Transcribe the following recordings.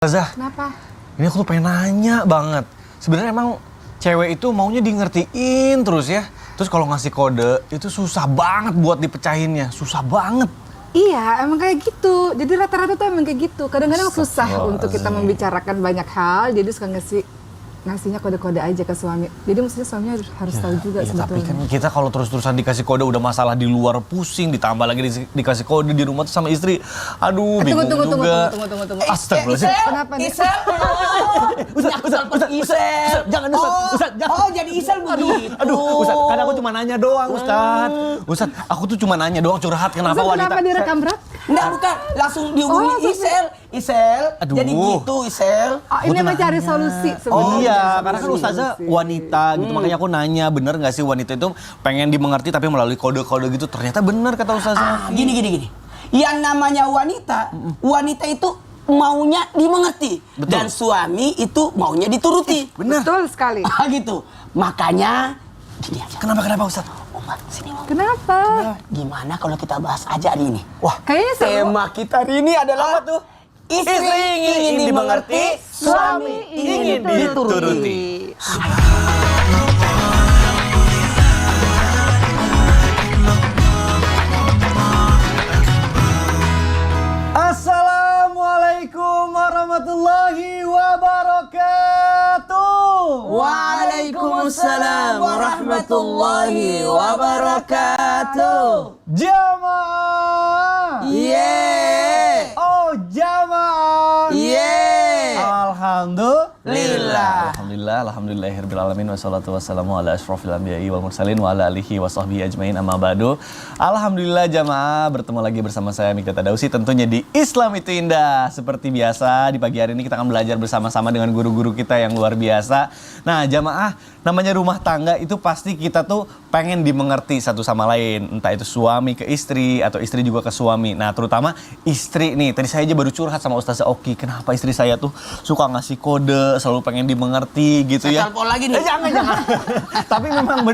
Zah, Kenapa? ini aku tuh pengen nanya banget. Sebenarnya emang cewek itu maunya di ngertiin terus ya. Terus kalau ngasih kode itu susah banget buat dipecahinnya, susah banget. Iya, emang kayak gitu. Jadi rata-rata tuh emang kayak gitu. Kadang-kadang susah untuk kita Astagfirullahaladzim. membicarakan banyak hal, jadi suka ngasihnya kode-kode aja ke suami. Jadi mestinya suaminya harus tahu juga Iya, tapi sebetulnya. kan kita kalau terus-terusan dikasih kode udah masalah di luar pusing, ditambah lagi dikasih kode di rumah tuh sama istri. Aduh, bingung juga. Tunggu. Astagfirullahaladzim. Kenapa nih? Isel. Isel. Jangan Ustaz, jangan. Oh, jadi Isel begitu. Aduh, Ustaz, kan aku cuma nanya doang, Ustaz. Ustaz, aku tuh cuma nanya doang curhat kenapa Ustaz, wanita. kenapa direkam berat? Enggak, bukan. Langsung dihubungi Isel. Isel. Aduh. Jadi gitu, Isel. Oh, ini emang cari solusi sebenarnya. Iya, karena kan Ustazah wanita gitu, makanya aku nanya bener nggak sih wanita itu pengen dimengerti tapi melalui kode-kode gitu. Ternyata bener kata Ustazah. Gini. Yang namanya wanita itu maunya dimengerti. Betul. Dan suami itu maunya dituruti. Bener. Betul sekali. Gitu. Makanya, gini aja. Kenapa Ustaz? Oma, sini Oma. Kenapa? Gimana kalau kita bahas aja hari ini? Wah, Kayaknya seru. tema kita hari ini adalah apa tuh? Istri ingin dimengerti, suami ingin dituruti. Assalamualaikum warahmatullahi wabarakatuh. Waalaikumsalam warahmatullahi wabarakatuh. Jamaah. Yeay. Oh, jamaah. Yeay. Alhamdulillah. Alhamdulillahirabbil alamin wassalatu wassalamu ala asyrofil anbiya'i wal mursalin wa ala alihi wa sahbihi ajmain amma ba'du. Alhamdulillah jamaah, bertemu lagi bersama saya Mikdad Tadausi tentunya di Islam itu Indah. Seperti biasa di pagi hari ini kita akan belajar bersama-sama dengan guru-guru kita yang luar biasa. Nah, jamaah, namanya rumah tangga itu pasti kita tuh pengen dimengerti satu sama lain, entah itu suami ke istri atau istri juga ke suami. Nah, terutama istri nih, tadi saya aja baru curhat sama Ustazah Oki, kenapa istri saya tuh suka ngasih kode, selalu pengen dimengerti gitu ya. Telepon lagi nih. Jangan. Tapi memang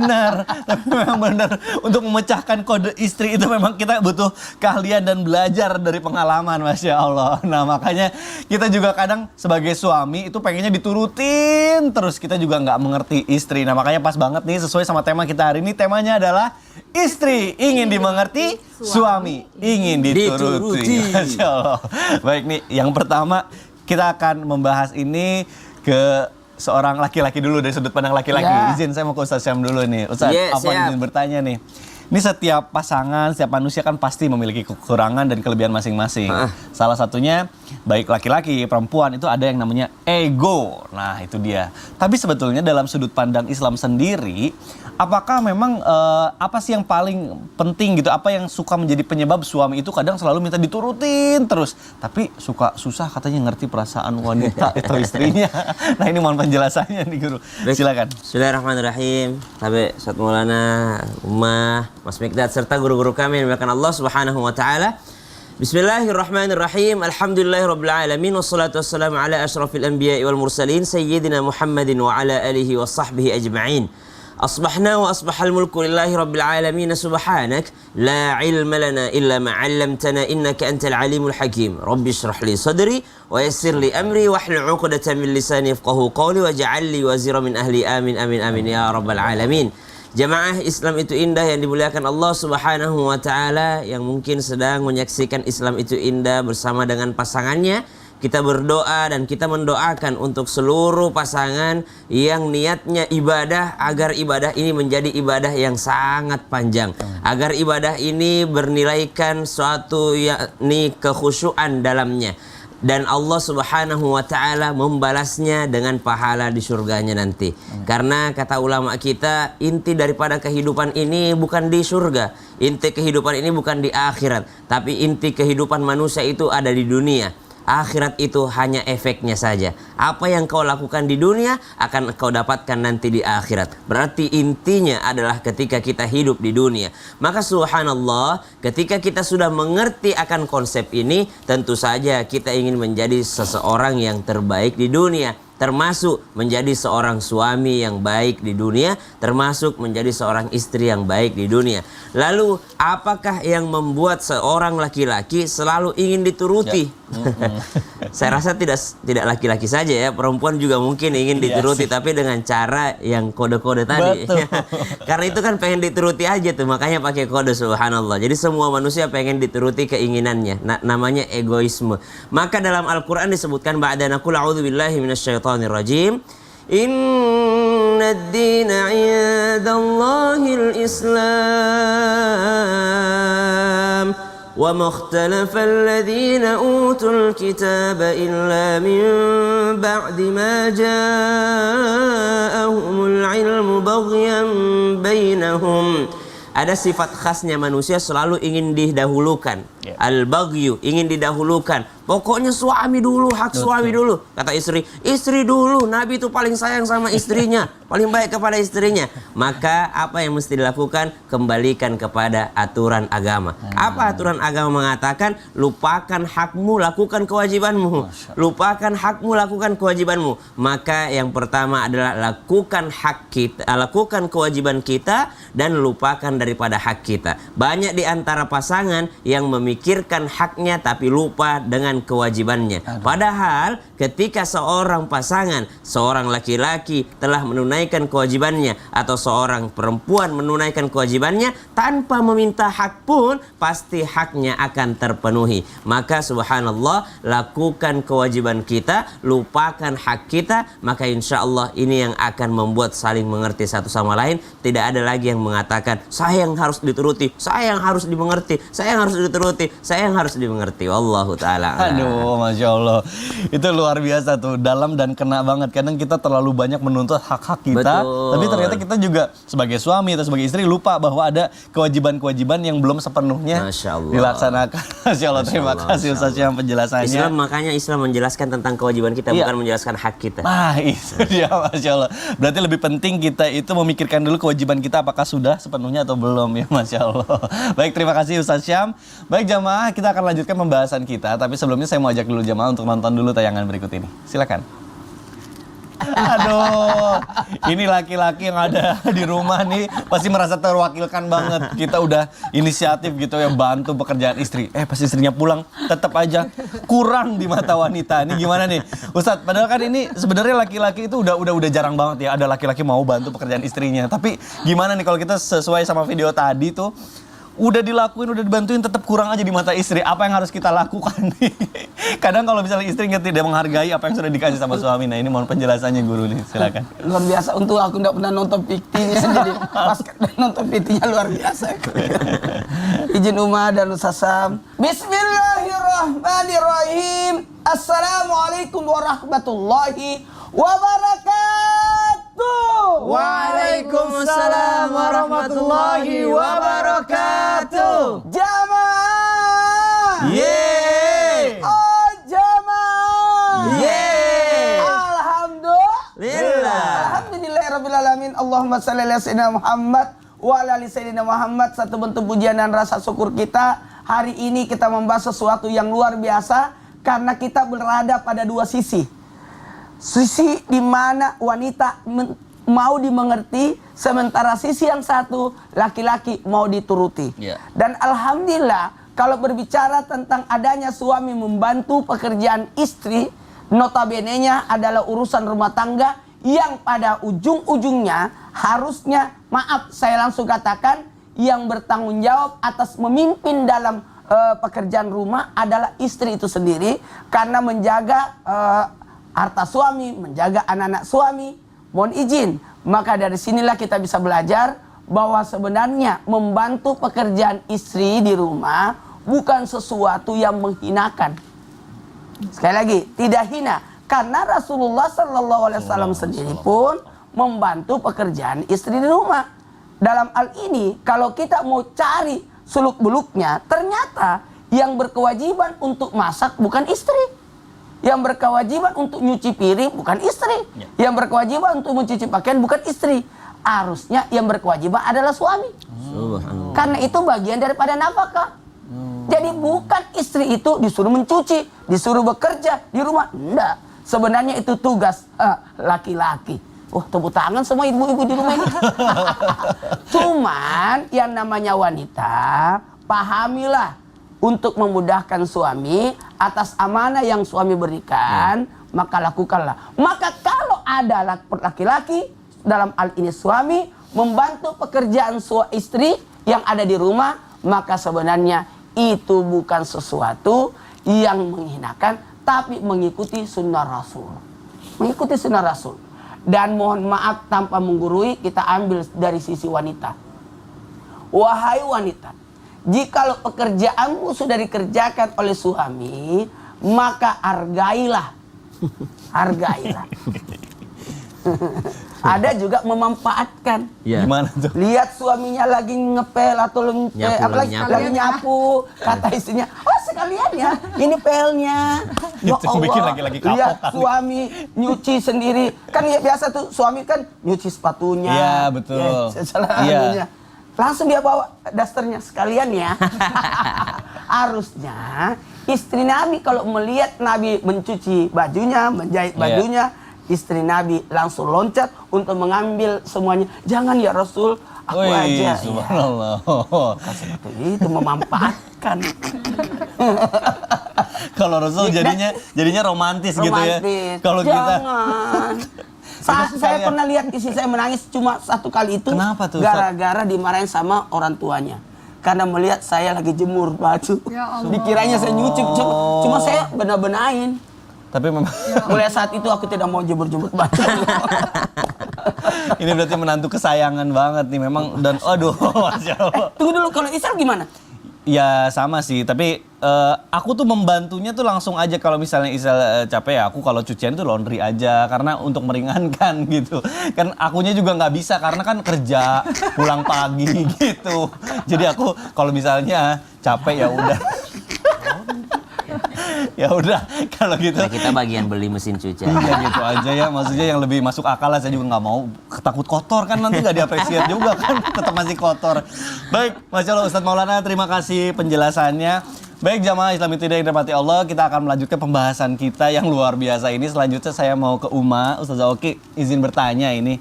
benar untuk memecahkan kode istri itu memang kita butuh keahlian dan belajar dari pengalaman, Masya Allah. Nah, makanya kita juga kadang sebagai suami itu pengennya diturutin terus, kita juga nggak mengerti istri. Nah, makanya pas banget nih sesuai sama tema kita hari ini. Temanya adalah istri ingin dimengerti, suami ingin dituruti. Masya Allah. Baik nih, yang pertama kita akan membahas ini ke seorang laki-laki dulu, dari sudut pandang laki-laki. Ya. Izin saya mau ke Ustaz Syam dulu nih. Ustaz, Yes, apa siap. izin bertanya nih. Ini setiap pasangan, setiap manusia kan pasti memiliki kekurangan dan kelebihan masing-masing. Salah satunya, baik laki-laki, perempuan, itu ada yang namanya ego. Nah, itu dia. Tapi sebetulnya dalam sudut pandang Islam sendiri, apakah memang apa sih yang paling penting gitu? Apa yang suka menjadi penyebab suami itu kadang selalu minta diturutin terus, tapi suka susah katanya ngerti perasaan wanita atau istrinya. Nah, ini mohon penjelasannya nih Guru. Silakan. Bismillahirrahmanirrahim. Tabe Ustaz Maulana, Ummah, Mas Mikdad serta guru-guru kami yang dimuliakan Allah Subhanahu wa taala. Bismillahirrahmanirrahim. Alhamdulillahirabbil alamin wassalatu wassalamu ala asyrafil anbiya'i wal mursalin sayyidina Muhammadin wa ala alihi washabbihi ajma'in. أصبحنا وأصبح الملك لله رب العالمين سبحانك لا علم لنا إلا ما علمتنا إنك أنت العليم الحكيم رب اشرح لي صدري ويسر لي أمري واحلل عقدة من لساني يفقهوا قولي واجعل لي وزيرا من أهلي آمين آمين آمين يا رب العالمين. Jamaah Islam itu indah yang dimuliakan Allah Subhanahu wa taala, yang mungkin sedang menyaksikan Islam itu indah bersama dengan pasangannya. Kita berdoa dan kita mendoakan untuk seluruh pasangan yang niatnya ibadah, agar ibadah ini menjadi ibadah yang sangat panjang. Agar ibadah ini bernilaikan suatu yakni kekhusyuan dalamnya. Dan Allah Subhanahu wa ta'ala membalasnya dengan pahala di surganya nanti. Karena kata ulama kita, inti daripada kehidupan ini bukan di surga. Inti kehidupan ini bukan di akhirat. Tapi inti kehidupan manusia itu ada di dunia. Akhirat itu hanya efeknya saja. Apa yang kau lakukan di dunia akan kau dapatkan nanti di akhirat. Berarti intinya adalah ketika kita hidup di dunia. Maka subhanallah, ketika kita sudah mengerti akan konsep ini, tentu saja kita ingin menjadi seseorang yang terbaik di dunia. termasuk menjadi seorang suami yang baik di dunia, termasuk menjadi seorang istri yang baik di dunia. Lalu apakah yang membuat seorang laki-laki selalu ingin dituruti? Saya rasa tidak laki-laki saja ya, perempuan juga mungkin ingin dituruti, tapi dengan cara yang kode-kode tadi. Karena itu kan pengen dituruti aja tuh, makanya pakai kode, subhanallah. Jadi semua manusia pengen dituruti keinginannya, namanya egoisme. Maka dalam Al-Quran disebutkan ba'da naqul a'udzubillahi minasyaitonir rajim, innad dina 'indallahil Islam wa makhtalafa alladhina utul kitaba illa min ba'di ma ja'ahumul ilmu baghyan bainahum. Ada sifat khasnya manusia selalu ingin didahulukan. Al-baghyu, ingin didahulukan. Pokoknya suami dulu, hak suami dulu. Kata istri dulu. Nabi itu paling sayang sama istrinya, paling baik kepada istrinya. Maka apa yang mesti dilakukan? Kembalikan kepada aturan agama. Apa aturan agama mengatakan? Lupakan hakmu, lakukan kewajibanmu. Lupakan hakmu, lakukan kewajibanmu. Maka yang pertama adalah lakukan hak kita, lakukan kewajiban kita, dan lupakan daripada hak kita. Banyak di antara pasangan yang memikirkan haknya tapi lupa dengan kewajibannya. Padahal ketika seorang pasangan, seorang laki-laki telah menunaikan kewajibannya atau seorang perempuan menunaikan kewajibannya tanpa meminta hak pun, pasti haknya akan terpenuhi. Maka subhanallah, lakukan kewajiban kita, lupakan hak kita, maka insya Allah ini yang akan membuat saling mengerti satu sama lain. Tidak ada lagi yang mengatakan saya yang harus dituruti, saya yang harus dimengerti, saya yang harus dituruti, saya yang harus dimengerti. Wallahu ta'ala. Aduh, Masya Allah. Itu luar biasa tuh, dalam dan kena banget. Kadang kita terlalu banyak menuntut hak-hak kita, tapi ternyata kita juga sebagai suami atau sebagai istri lupa bahwa ada kewajiban-kewajiban yang belum sepenuhnya dilaksanakan. Masya Allah, terima kasih Ustaz Syam penjelasannya. Islam, makanya Islam menjelaskan tentang kewajiban kita, bukan menjelaskan hak kita. Nah, itu dia, Masya Allah. Berarti lebih penting kita itu memikirkan dulu kewajiban kita apakah sudah sepenuhnya atau belum, ya Masya Allah. Baik, terima kasih Ustaz Syam. Baik jamaah, kita akan lanjutkan pembahasan kita, tapi sebelumnya saya mau ajak dulu jamaah untuk nonton dulu tayangan berikut ini. Silakan. Aduh, ini laki-laki yang ada di rumah nih pasti merasa terwakilkan banget. Kita udah inisiatif gitu ya, bantu pekerjaan istri. Pas istrinya pulang tetap aja kurang di mata wanita. Ini gimana nih, Ustadz? Padahal kan ini sebenarnya laki-laki itu udah jarang banget ya ada laki-laki mau bantu pekerjaan istrinya. Tapi gimana nih kalau kita sesuai sama video tadi tuh, udah dilakuin, udah dibantuin, tetap kurang aja di mata istri. Apa yang harus kita lakukan nih? Kadang kalau misalnya istri tidak menghargai apa yang sudah dikasih sama suami. Nah, ini mohon penjelasannya guru nih, silakan. Luar biasa, untuk aku nggak pernah nonton fiktinya, jadi pas nonton fiktinya luar biasa. Izin Umar dan Ustaz Syam. Bismillahirrahmanirrahim. Assalamualaikum warahmatullahi wabarakatuh. Waalaikumsalam warahmatullahi wabarakatuh. Jamaah. Yeay. Oh jamaah. Yeay. Alhamdulillah. Alhamdulillahirrabbilalamin. Allahumma salli ala sayyidina Muhammad wa ala ali sayyidina Muhammad. Satu bentuk pujian dan rasa syukur kita. Hari ini kita membahas sesuatu yang luar biasa karena kita berada pada dua sisi. Sisi di mana wanita mau dimengerti, sementara sisi yang satu laki-laki mau dituruti. Dan alhamdulillah, kalau berbicara tentang adanya suami membantu pekerjaan istri, notabene-nya adalah urusan rumah tangga yang pada ujung-ujungnya harusnya, maaf saya langsung katakan, yang bertanggung jawab atas memimpin dalam pekerjaan rumah adalah istri itu sendiri, karena menjaga harta suami, menjaga anak-anak suami. Mohon izin, maka dari sinilah kita bisa belajar bahwa sebenarnya membantu pekerjaan istri di rumah bukan sesuatu yang menghinakan. Sekali lagi, tidak hina, karena Rasulullah SAW sendiri pun membantu pekerjaan istri di rumah. Dalam hal ini, kalau kita mau cari seluk-beluknya, ternyata yang berkewajiban untuk masak bukan istri. Yang berkewajiban untuk nyuci piring bukan istri. Yang berkewajiban untuk mencuci pakaian bukan istri. Harusnya yang berkewajiban adalah suami. Karena itu bagian daripada nafkah. Jadi bukan istri itu disuruh mencuci, disuruh bekerja di rumah. Enggak. Sebenarnya itu tugas laki-laki. Wah, tepuk tangan semua ibu-ibu di rumah ini. Cuman yang namanya wanita, pahamilah untuk memudahkan suami atas amanah yang suami berikan, maka lakukanlah. Maka kalau ada laki-laki, dalam hal ini suami, membantu pekerjaan istri yang ada di rumah, maka sebenarnya itu bukan sesuatu yang menghinakan, tapi mengikuti sunnah Rasul. Mengikuti sunnah Rasul. Dan mohon maaf tanpa menggurui, kita ambil dari sisi wanita. Wahai wanita, jikalau pekerjaanmu sudah dikerjakan oleh suami, maka hargailah. Hargailah. Ada juga memanfaatkan. Ya. Gimana tuh? Lihat suaminya lagi ngepel atau lagi nyapu, kata istrinya, oh sekalian ya, ini pelnya. Ya Itu bikin Allah, lagi-lagi lihat kapok kali. suami nyuci sendiri. Kan ya biasa tuh suami kan nyuci sepatunya. Iya, betul. Iya. Langsung dia bawa dasternya sekalian ya. Harusnya istri Nabi kalau melihat Nabi mencuci bajunya, menjahit bajunya, istri Nabi langsung loncat untuk mengambil semuanya. Jangan ya Rasul, aku aja. Subhanallah. Ya. Itu memanfaatkan. Kalau Rasul jadinya romantis gitu ya. Kalau kita Saya pernah lihat istri saya menangis cuma satu kali itu. Kenapa tuh? Gara-gara dimarahin sama orang tuanya. Karena melihat saya lagi jemur baju. Ya Allah. Dikiranya saya nyuci, cuma saya benar-benarin. tapi memang Mulai saat itu aku tidak mau jemur-jemur baju. ini berarti menantu kesayangan banget nih memang dan aduh Masya Allah. Tunggu dulu, kalau Isal gimana? Ya sama sih, tapi aku tuh membantunya tuh langsung aja kalau misalnya Isal capek ya aku kalau cucian tuh laundry aja karena untuk meringankan gitu. Kan akunya juga nggak bisa karena kan kerja pulang pagi gitu. Jadi aku kalau misalnya capek ya udah. Ya udah kalau gitu. Nah, kita bagian beli mesin cuci. Iya gitu aja ya, maksudnya yang lebih masuk akal lah. Saya juga nggak mau takut kotor kan nanti nggak diapresiasi juga kan, tetap masih kotor. Baik, Masya Allah Ustadz Maulana, terima kasih penjelasannya. Baik jamaah Islam itu yang dirahmati Allah, kita akan melanjutkan pembahasan kita yang luar biasa ini. Selanjutnya saya mau ke Uma, Ustazah Oki izin bertanya ini.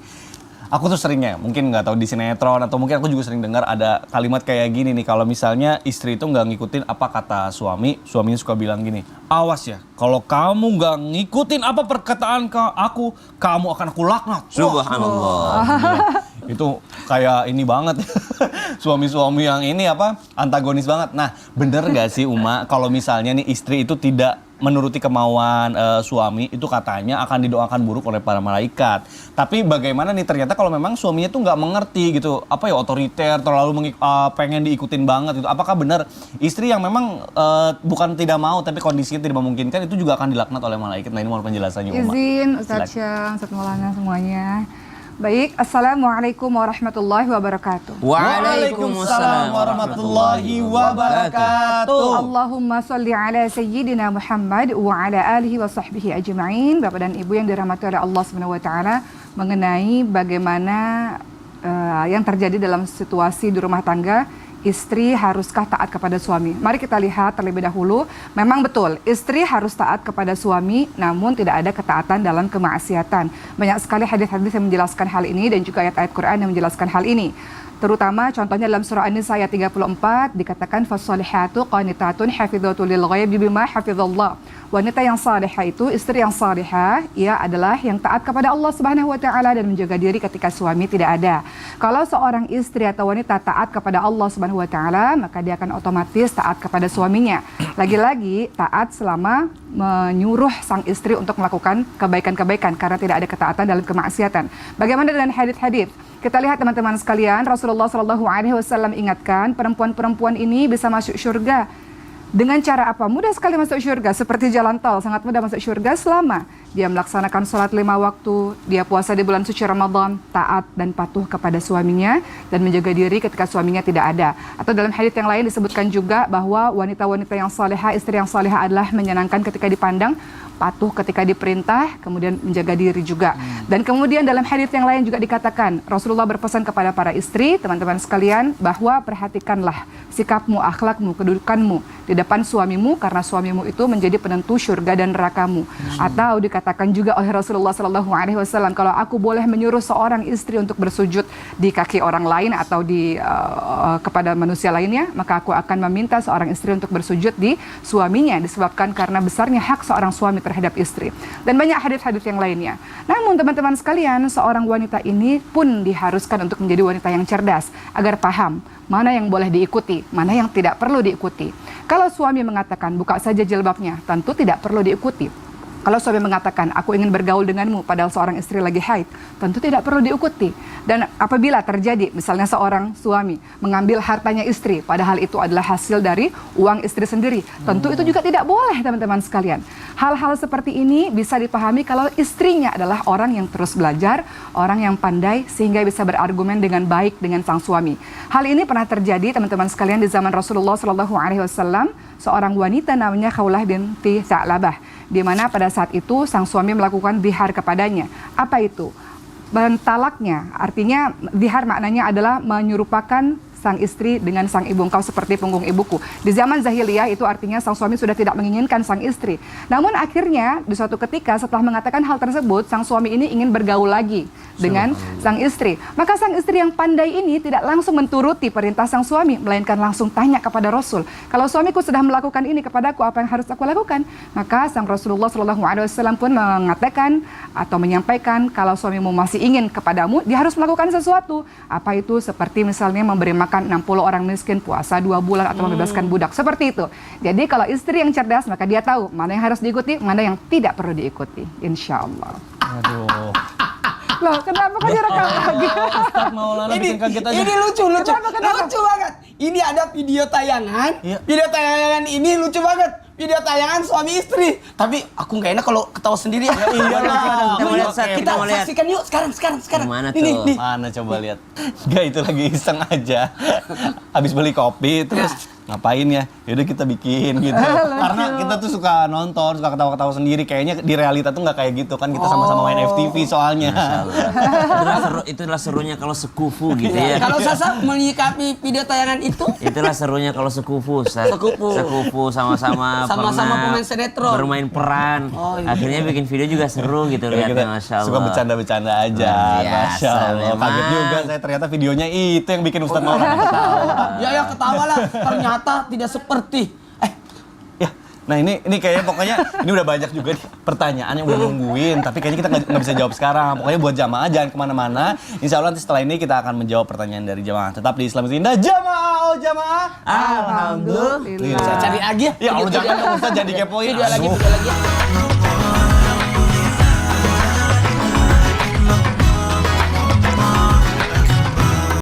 Aku tuh seringnya, mungkin nggak tahu di sinetron atau mungkin aku juga sering dengar ada kalimat kayak gini nih. Kalau misalnya istri itu nggak ngikutin apa kata suami, suaminya suka bilang gini, awas ya, kalau kamu nggak ngikutin apa perkataan aku, kamu akan aku laknat. Subhanallah. Itu kayak ini banget. Suami-suami yang ini apa, antagonis banget. Nah, bener nggak sih Uma, kalau misalnya nih istri itu tidak menuruti kemauan suami, itu katanya akan didoakan buruk oleh para malaikat. Tapi bagaimana nih ternyata kalau memang suaminya tuh nggak mengerti gitu, apa ya otoriter, terlalu pengen diikutin banget gitu. Apakah benar istri yang memang bukan tidak mau tapi kondisinya tidak memungkinkan itu juga akan dilaknat oleh malaikat? Nah ini mohon penjelasannya Uma. Izin Ustadz Syam, Ustadz Maulana semuanya. Baik, Assalamualaikum warahmatullahi wabarakatuh. Waalaikumsalam warahmatullahi wabarakatuh. Allahumma sholli ala sayyidina Muhammad wa ala alihi wa sahbihi ajma'in. Bapak dan Ibu yang dirahmati oleh Allah Subhanahu wa taala, mengenai bagaimana yang terjadi dalam situasi di rumah tangga, istri haruskah taat kepada suami? Mari kita lihat terlebih dahulu. Memang betul, istri harus taat kepada suami, namun tidak ada ketaatan dalam kemaksiatan. Banyak sekali hadis-hadis yang menjelaskan hal ini dan juga ayat-ayat Quran yang menjelaskan hal ini. Terutama contohnya dalam surah An-Nisa ayat 34 dikatakan fasolihatu qanitatun hafidhatul lil ghaibi bima hafizallah. Wanita yang salihah itu, istri yang salihah, ia adalah yang taat kepada Allah Subhanahu wa taala dan menjaga diri ketika suami tidak ada. Kalau seorang istri atau wanita taat kepada Allah Subhanahu wa taala, maka dia akan otomatis taat kepada suaminya. Lagi-lagi taat selama menyuruh sang istri untuk melakukan kebaikan-kebaikan karena tidak ada ketaatan dalam kemaksiatan. Bagaimana dengan hadits-hadits? Kita lihat teman-teman sekalian, Rasulullah SAW ingatkan perempuan-perempuan ini bisa masuk surga. Dengan cara apa? Mudah sekali masuk surga, seperti jalan tol, sangat mudah masuk surga selama dia melaksanakan sholat 5 waktu, dia puasa di bulan suci Ramadan, taat dan patuh kepada suaminya, dan menjaga diri ketika suaminya tidak ada. Atau dalam hadits yang lain disebutkan juga bahwa wanita-wanita yang salihah, istri yang salihah adalah menyenangkan ketika dipandang, patuh ketika diperintah, kemudian menjaga diri juga. Dan kemudian dalam hadis yang lain juga dikatakan, Rasulullah berpesan kepada para istri, teman-teman sekalian, bahwa perhatikanlah sikapmu, akhlakmu, kedudukanmu di depan suamimu, karena suamimu itu menjadi penentu surga dan nerakamu. Atau dikatakan juga oleh Rasulullah SAW, kalau aku boleh menyuruh seorang istri untuk bersujud di kaki orang lain atau di kepada manusia lainnya, maka aku akan meminta seorang istri untuk bersujud di suaminya, disebabkan karena besarnya hak seorang suami terhadap istri. Dan banyak hadis-hadis yang lainnya. Namun teman-teman sekalian, seorang wanita ini pun diharuskan untuk menjadi wanita yang cerdas agar paham mana yang boleh diikuti, mana yang tidak perlu diikuti. Kalau suami mengatakan buka saja jilbabnya, tentu tidak perlu diikuti. Kalau suami mengatakan, aku ingin bergaul denganmu, padahal seorang istri lagi haid, tentu tidak perlu diikuti. Dan apabila terjadi, misalnya seorang suami mengambil hartanya istri, padahal itu adalah hasil dari uang istri sendiri, tentu itu juga tidak boleh, teman-teman sekalian. Hal-hal seperti ini bisa dipahami kalau istrinya adalah orang yang terus belajar, orang yang pandai, sehingga bisa berargumen dengan baik dengan sang suami. Hal ini pernah terjadi, teman-teman sekalian, di zaman Rasulullah SAW, seorang wanita namanya Khawlah binti Sa'labah, di mana pada saat itu sang suami melakukan zihar kepadanya. Apa itu? Talaknya, artinya zihar maknanya adalah menyerupakan sang istri dengan sang ibu, engkau seperti punggung ibuku. Di zaman Zahiliyah itu artinya sang suami sudah tidak menginginkan sang istri. Namun akhirnya di suatu ketika setelah mengatakan hal tersebut, sang suami ini ingin bergaul lagi dengan sang istri. Maka sang istri yang pandai ini tidak langsung menturuti perintah sang suami, melainkan langsung tanya kepada Rasul, kalau suamiku sudah melakukan ini kepadaku, apa yang harus aku lakukan? Maka sang Rasulullah SAW pun mengatakan atau menyampaikan, kalau suamimu masih ingin kepadamu, dia harus melakukan sesuatu. Apa itu? Seperti misalnya memberi makan 60 orang miskin, puasa 2 bulan, atau membebaskan budak. Seperti itu. Jadi kalau istri yang cerdas, maka dia tahu mana yang harus diikuti, mana yang tidak perlu diikuti. Insya Allah. Aduh. Loh, kenapa kok direkam lagi? Ustaz Maulana bikin kaget aja. Ini lucu banget. Ini ada video tayangan. Iya. Video tayangan ini lucu banget. Video tayangan suami istri. Tapi aku nggak enak kalau ketawa sendiri. Iya, Kita mau lihat, Seth. Kita Kita mau lihat. saksikan yuk sekarang. Mana Ini, tuh? nih. Mana coba lihat. Enggak, itu lagi iseng aja. Habis beli kopi terus ngapain ya? Yaudah kita bikin gitu. Karena kita tuh suka nonton, suka ketawa-ketawa sendiri. Kayaknya di realita tuh nggak kayak gitu kan. Kita sama-sama main FTV soalnya. Itulah serunya kalau sekufu gitu ya. Kalau Sasa menyikapi video tayangan itu, Itulah serunya kalau sekufu, Ustaz. Sekufu. sama-sama Sama-sama pemain sinetron. bermain peran. Oh, iya. Akhirnya bikin video juga seru gitu Kita lihatnya, Masya Allah. suka bercanda-bercanda aja. Luar biasa, Masya Allah. Kaget memang. juga saya, ternyata videonya itu yang bikin Ustaz Maulana ketawa. ya ketawa lah. Ternyata tidak seperti. Ya, nah ini kayaknya pokoknya ini udah banyak juga nih pertanyaan yang udah nungguin, tapi kayaknya kita nggak bisa jawab sekarang. Pokoknya buat jamaah jangan kemana-mana. Insya Allah nanti setelah ini kita akan menjawab pertanyaan dari jamaah. Tetap di Islam itu Indah. Jamaah, oh jamaah. Alhamdulillah. Saya cari lagi ya. Ya Allah, jangan dong Ustaz, jadi kepoin. Video lagi.